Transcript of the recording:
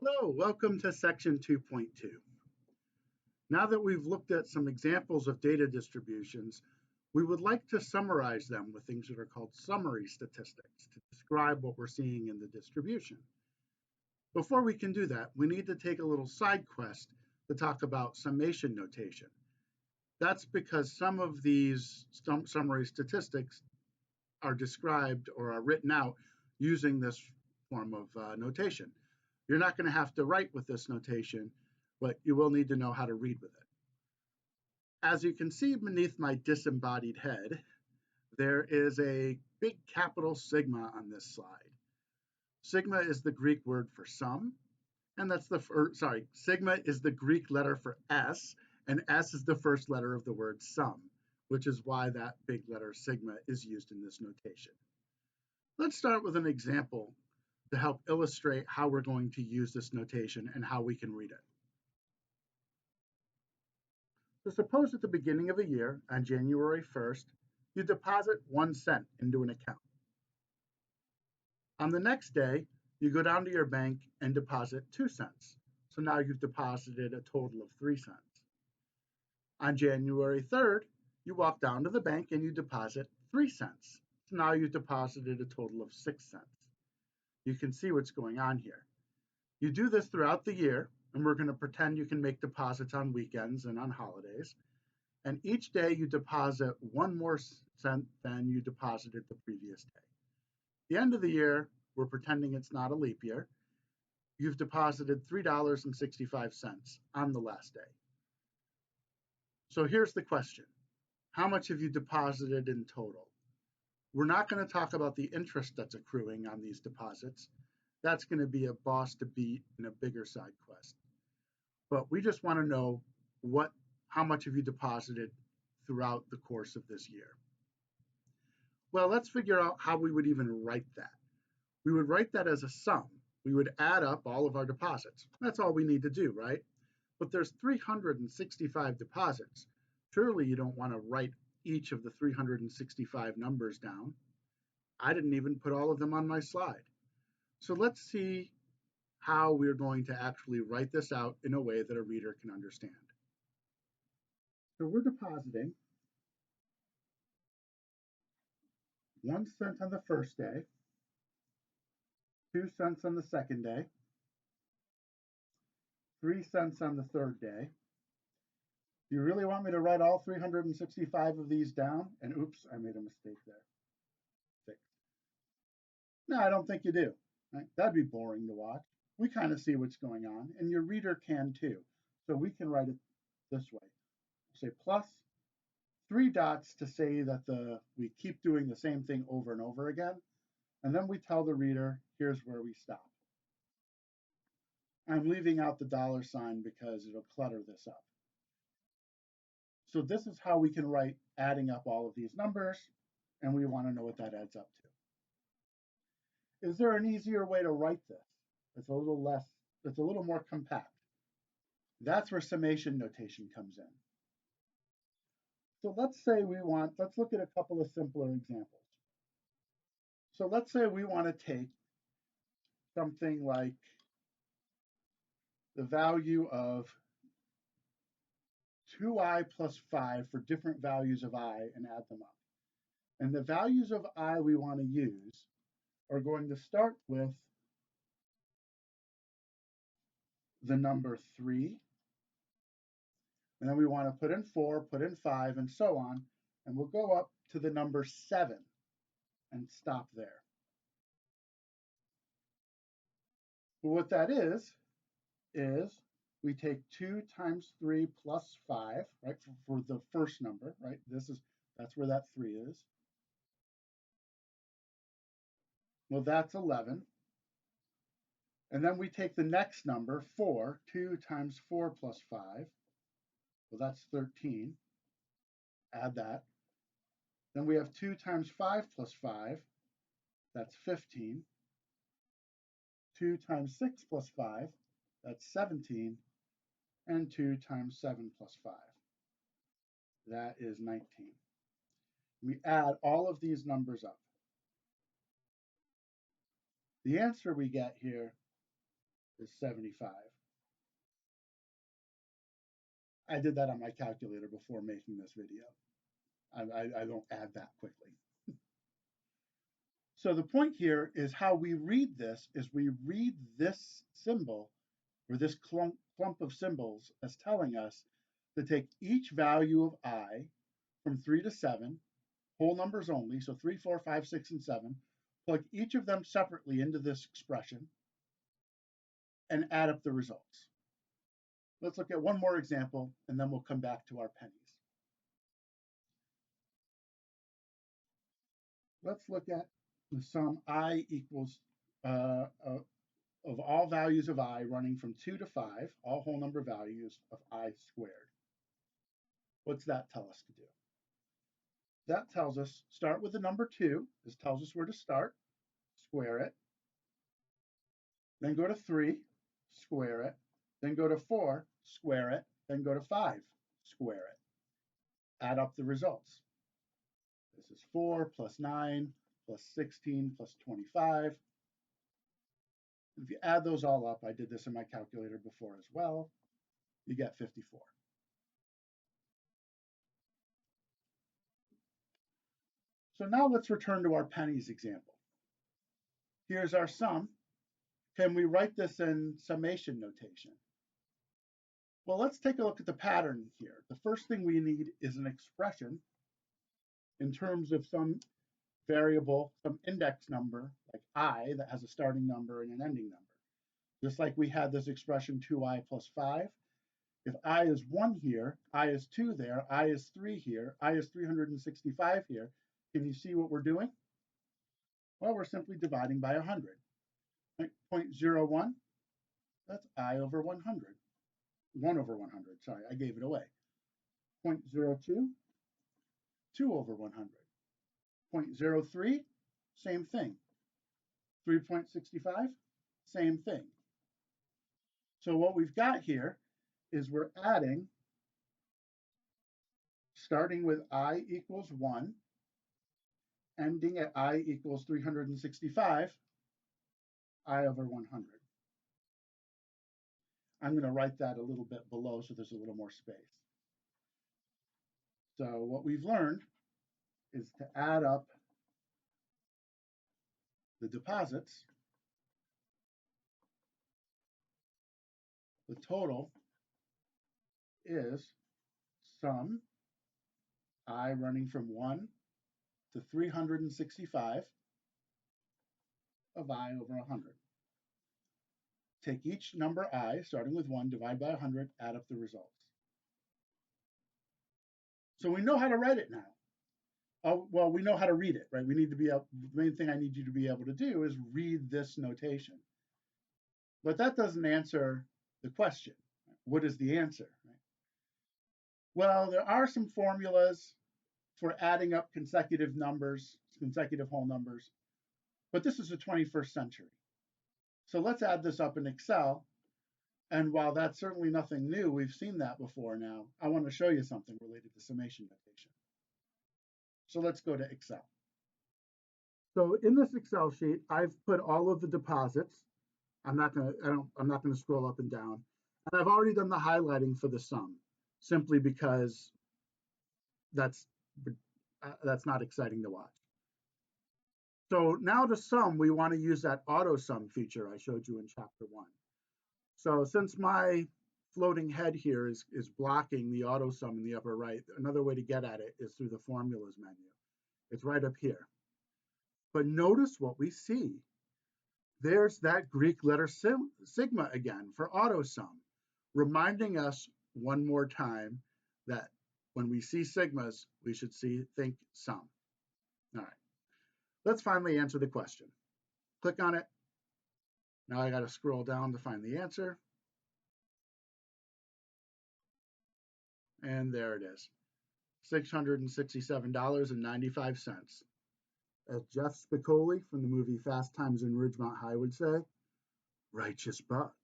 Hello, welcome to section 2.2. Now that we've looked at some examples of data distributions, we would like to summarize them with things that are called summary statistics to describe what we're seeing in the distribution. Before we can do that, we need to take a little side quest to talk about summation notation. That's because some of these summary statistics are described or are written out using this form of notation. You're not going to have to write with this notation, but you will need to know how to read with it. As you can see beneath my disembodied head, there is a big capital sigma on this slide. Sigma is the Greek word for sum, and sigma is the Greek letter for S, and S is the first letter of the word sum, which is why that big letter sigma is used in this notation. Let's start with an example to help illustrate how we're going to use this notation and how we can read it. So suppose at the beginning of a year, on January 1st, you deposit 1 cent into an account. On the next day, you go down to your bank and deposit 2 cents. So now you've deposited a total of 3 cents. On January 3rd, you walk down to the bank and you deposit 3 cents. So now you've deposited a total of 6 cents. You can see what's going on here. You do this throughout the year, and we're going to pretend you can make deposits on weekends and on holidays. And each day you deposit 1 more cent than you deposited the previous day. At the end of the year, we're pretending it's not a leap year. You've deposited $3.65 on the last day. So here's the question. How much have you deposited in total? We're not going to talk about the interest that's accruing on these deposits. That's going to be a boss to beat in a bigger side quest. But we just want to know how much have you deposited throughout the course of this year. Well, let's figure out how we would even write that. We would write that as a sum. We would add up all of our deposits. That's all we need to do, right? But there's 365 deposits. Surely you don't want to write each of the 365 numbers down. I didn't even put all of them on my slide. So let's see how we're going to actually write this out in a way that a reader can understand. So we're depositing 1 cent on the first day, 2 cents on the second day, 3 cents on the third day. Do you really want me to write all 365 of these down? And oops, I made a mistake there. 6. No, I don't think you do. Right? That'd be boring to watch. We kind of see what's going on, and your reader can too. So we can write it this way. Say plus 3 dots to say that we keep doing the same thing over and over again. And then we tell the reader, here's where we stop. I'm leaving out the $sign because it'll clutter this up. So this is how we can write adding up all of these numbers, and we want to know what that adds up to. Is there an easier way to write this? It's a little more compact. That's where summation notation comes in. So let's look at a couple of simpler examples. So let's say we want to take something like the value of 2i plus 5 for different values of I and add them up. And the values of I we want to use are going to start with the number 3, and then we want to put in 4, put in 5, and so on, and we'll go up to the number 7 and stop there. Well, what that is we take 2 times 3 plus 5, right, for the first number, right? That's where that 3 is. Well, that's 11. And then we take the next number, 4, 2 times 4 plus 5. Well, that's 13. Add that. Then we have 2 times 5 plus 5. That's 15. 2 times 6 plus 5. That's 17. And 2 times 7 plus 5. That is 19. We add all of these numbers up. The answer we get here is 75. I did that on my calculator before making this video. I don't add that quickly. So the point here is how we read this is we read this symbol or this clump of symbols as telling us to take each value of I from 3 to 7, whole numbers only, so 3, 4, 5, 6, and 7, plug each of them separately into this expression, and add up the results. Let's look at one more example, and then we'll come back to our pennies. Let's look at the sum I equals of all values of I running from 2 to 5, all whole number values of I squared. What's that tell us to do? That tells us start with the number 2. This tells us where to start. Square it. Then go to 3, square it. Then go to 4, square it. Then go to 5, square it. Add up the results. This is 4 plus 9 plus 16 plus 25. If you add those all up, I did this in my calculator before as well, you get 54. So now let's return to our pennies example. Here's our sum. Can we write this in summation notation? Well, let's take a look at the pattern here. The first thing we need is an expression in terms of some variable, some index number, like I, that has a starting number and an ending number. Just like we had this expression 2i plus 5. If I is 1 here, I is 2 there, I is 3 here, I is 365 here, can you see what we're doing? Well, we're simply dividing by 100. 0.01, that's I over 100. 1 over 100, sorry, I gave it away. 0.02, 2 over 100. 0.03, same thing. 3.65, same thing. So what we've got here is we're adding, starting with I equals 1, ending at I equals 365, I over 100. I'm going to write that a little bit below so there's a little more space. So what we've learned is to add up the deposits. The total is sum I running from 1 to 365 of I over 100. Take each number I, starting with 1, divide by 100, add up the results. So we know how to write it now. Oh, well, we know how to read it, right? We need to be able, the main thing I need you to be able to do is read this notation. But that doesn't answer the question. What is the answer? Right? Well, there are some formulas for adding up consecutive numbers, consecutive whole numbers, but this is the 21st century. So let's add this up in Excel. And while that's certainly nothing new, we've seen that before now, I want to show you something related to summation notation. So let's go to Excel. So in this Excel sheet, I've put all of the deposits. I'm not going to scroll up and down. And I've already done the highlighting for the sum, simply because that's not exciting to watch. So now to sum, we want to use that auto sum feature I showed you in chapter 1. So since my floating head here is blocking the auto sum in the upper right, another way to get at it is through the formulas menu. It's right up here. But notice what we see. There's that Greek letter sigma again for auto sum, reminding us one more time that when we see sigmas, we should think sum. All right. Let's finally answer the question. Click on it. Now I got to scroll down to find the answer. And there it is, $667.95. As Jeff Spicoli from the movie Fast Times in Ridgemont High would say, righteous buck.